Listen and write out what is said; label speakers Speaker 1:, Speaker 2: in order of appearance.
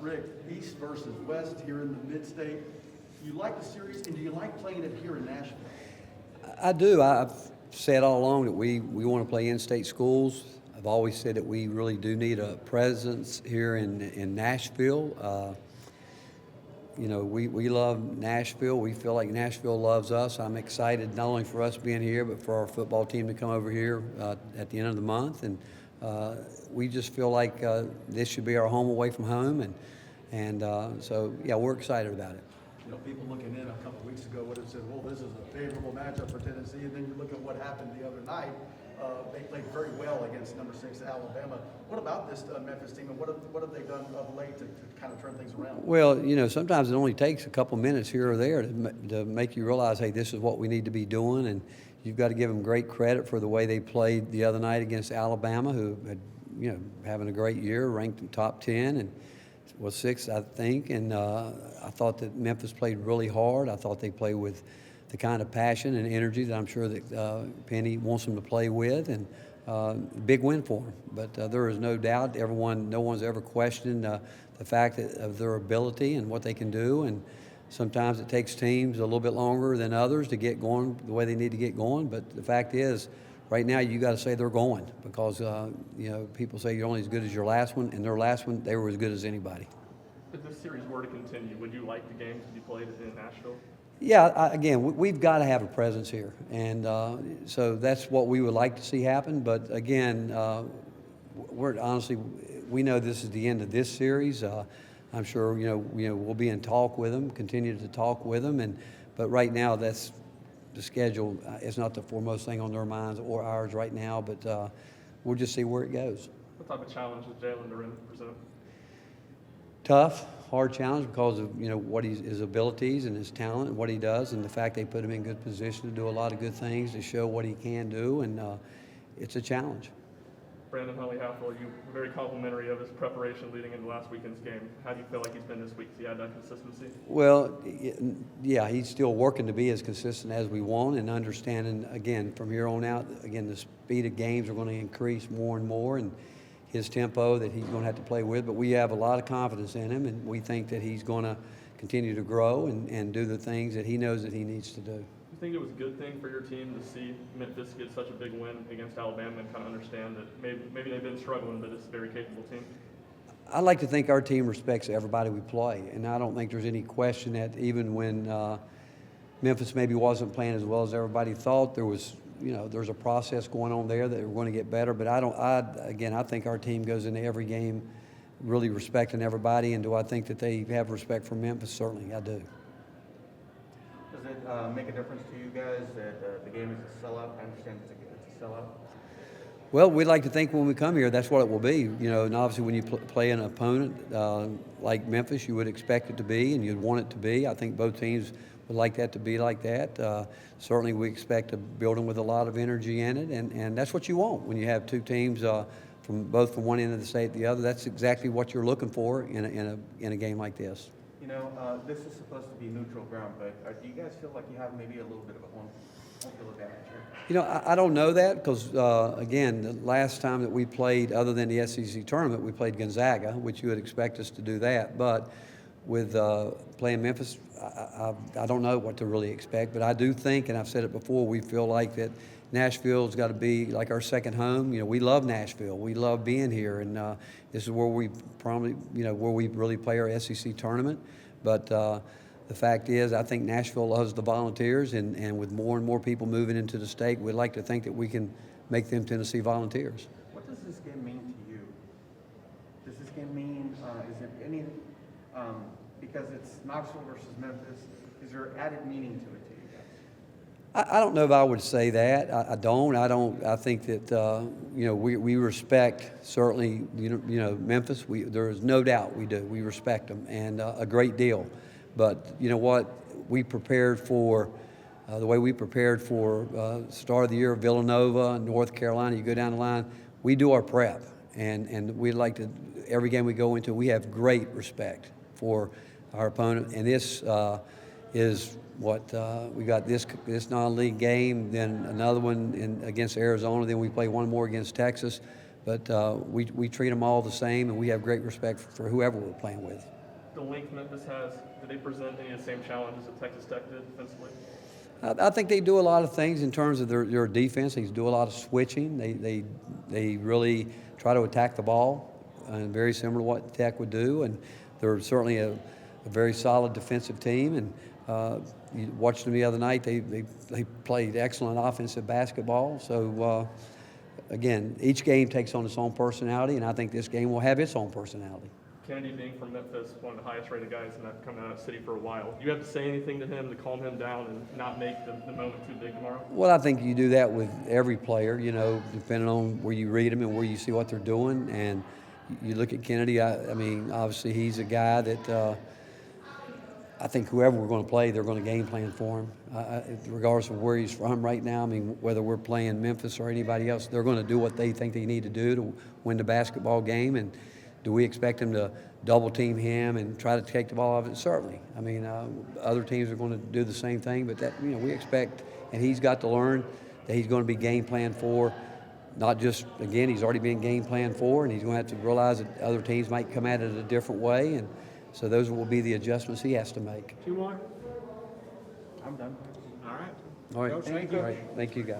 Speaker 1: Rick, East versus West here in the Mid-State. Do you like the series, and do you like playing it here in Nashville?
Speaker 2: I do. I've said all along that we want to play in-state schools. I've always said that we really do need a presence here in Nashville. We love Nashville. We feel like Nashville loves us. I'm excited not only for us being here, but for our football team to come over here at the end of the month. And we just feel like this should be our home away from home. So, we're excited about it.
Speaker 1: You know, people looking in a couple of weeks ago would have said, well, this is a favorable matchup for Tennessee. And then you look at what happened the other night. They played very well against number 6 Alabama. What about this Memphis team, and what have they done of late to kind of turn things around?
Speaker 2: Well, sometimes it only takes a couple minutes here or there to make you realize, hey, this is what we need to be doing. And you've got to give them great credit for the way they played the other night against Alabama, who had, having a great year, ranked in top 10 and was 6th, I think. And I thought that Memphis played really hard. I thought they played with the kind of passion and energy that I'm sure that Penny wants them to play with, and big win for them. But there is no doubt, no one's ever questioned the fact of their ability and what they can do. And sometimes it takes teams a little bit longer than others to get going the way they need to get going. But the fact is, right now you got to say they're going, because people say you're only as good as your last one, and their last one they were as good as anybody.
Speaker 3: If this series were to continue, would you like the game to be played in Nashville?
Speaker 2: Yeah, again, we've got to have a presence here, and so that's what we would like to see happen. But again, we know this is the end of this series. I'm sure we'll be in talk with them, continue to talk with them, but right now that's the schedule. It's not the foremost thing on their minds or ours right now. But we'll just see where it goes.
Speaker 3: What type of challenge does Jalen Duren present?
Speaker 2: Tough, hard challenge because of what his abilities and his talent and what he does, and the fact they put him in good position to do a lot of good things to show what he can do, and it's a challenge.
Speaker 3: Brandon Huntley-Halfwell, you were very complimentary of his preparation leading into last weekend's game. How do you feel like he's been this week? Has he had that consistency?
Speaker 2: Well, yeah, he's still working to be as consistent as we want, and understanding, again, from here on out, again, the speed of games are going to increase more and more, and his tempo that he's going to have to play with. But we have a lot of confidence in him, and we think that he's going to continue to grow and do the things that he knows that he needs to do.
Speaker 3: You think it was a good thing for your team to see Memphis get such a big win against Alabama and kind of understand that maybe they've been struggling, but it's a very capable team?
Speaker 2: I like to think our team respects everybody we play, and I don't think there's any question that even when Memphis maybe wasn't playing as well as everybody thought, there's a process going on there that we're going to get better. But I think our team goes into every game really respecting everybody. And do I think that they have respect for Memphis? Certainly, I do.
Speaker 4: Does it make a difference to you guys that the game is a sellout? I understand it's a sellout.
Speaker 2: Well, we'd like to think when we come here that's what it will be. And obviously when you play an opponent like Memphis, you would expect it to be, and you'd want it to be. I think both teams would like that to be like that. Certainly we expect a building with a lot of energy in it, and that's what you want when you have two teams from one end of the state to the other. That's exactly what you're looking for in a game like this.
Speaker 4: This is supposed to be neutral ground, but do you guys feel like you have maybe a little bit of a home field advantage here?
Speaker 2: I don't know that because, again, the last time that we played, other than the SEC tournament, we played Gonzaga, which you would expect us to do that. But with playing Memphis, I don't know what to really expect. But I do think, and I've said it before, we feel like that Nashville's got to be like our second home. We love Nashville. We love being here, and this is where we where we really play our SEC tournament. But the fact is, I think Nashville loves the Volunteers, and with more and more people moving into the state, we'd like to think that we can make them Tennessee Volunteers.
Speaker 4: What does this game mean to you? Does this game mean, is there any, because it's Knoxville versus Memphis, is there added meaning to it to you guys?
Speaker 2: I don't know if I would say that. I don't. I think that we respect certainly Memphis. There is no doubt we do. We respect them and a great deal. But you know what? We prepared for the way we prepared for start of the year, Villanova, North Carolina. You go down the line. We do our prep, and we like to every game we go into. We have great respect for our opponent, and this is what we got this non-league game, then another one against Arizona, then we play one more against Texas. But we treat them all the same, and we have great respect for whoever we're playing with.
Speaker 3: The length Memphis has, do they present any of the same challenges that Texas Tech did defensively?
Speaker 2: I think they do a lot of things in terms of their defense. They do a lot of switching. They really try to attack the ball, very similar to what Tech would do. And they're certainly a very solid defensive team. And you watched them the other night. They played excellent offensive basketball. So again, each game takes on its own personality, and I think this game will have its own personality.
Speaker 3: Kennedy being from Memphis, one of the highest rated guys in that coming out of the city for a while. Do you have to say anything to him to calm him down and not make the moment too big tomorrow?
Speaker 2: Well, I think you do that with every player, depending on where you read them and where you see what they're doing. And you look at Kennedy, I mean, obviously he's a guy that I think whoever we're going to play, they're going to game plan for him. Regardless of where he's from right now, I mean, whether we're playing Memphis or anybody else, they're going to do what they think they need to do to win the basketball game. And do we expect him to double team him and try to take the ball off it? Certainly. I mean, other teams are going to do the same thing, but that we expect, and he's got to learn that he's going to be game planned for. Not just, again, he's already been game planned for, and he's going to have to realize that other teams might come at it a different way, and so those will be the adjustments he has to make.
Speaker 5: Two more?
Speaker 4: I'm done.
Speaker 5: All right.
Speaker 2: All right.
Speaker 5: Coach, thank you.
Speaker 2: All right. Thank you, guys.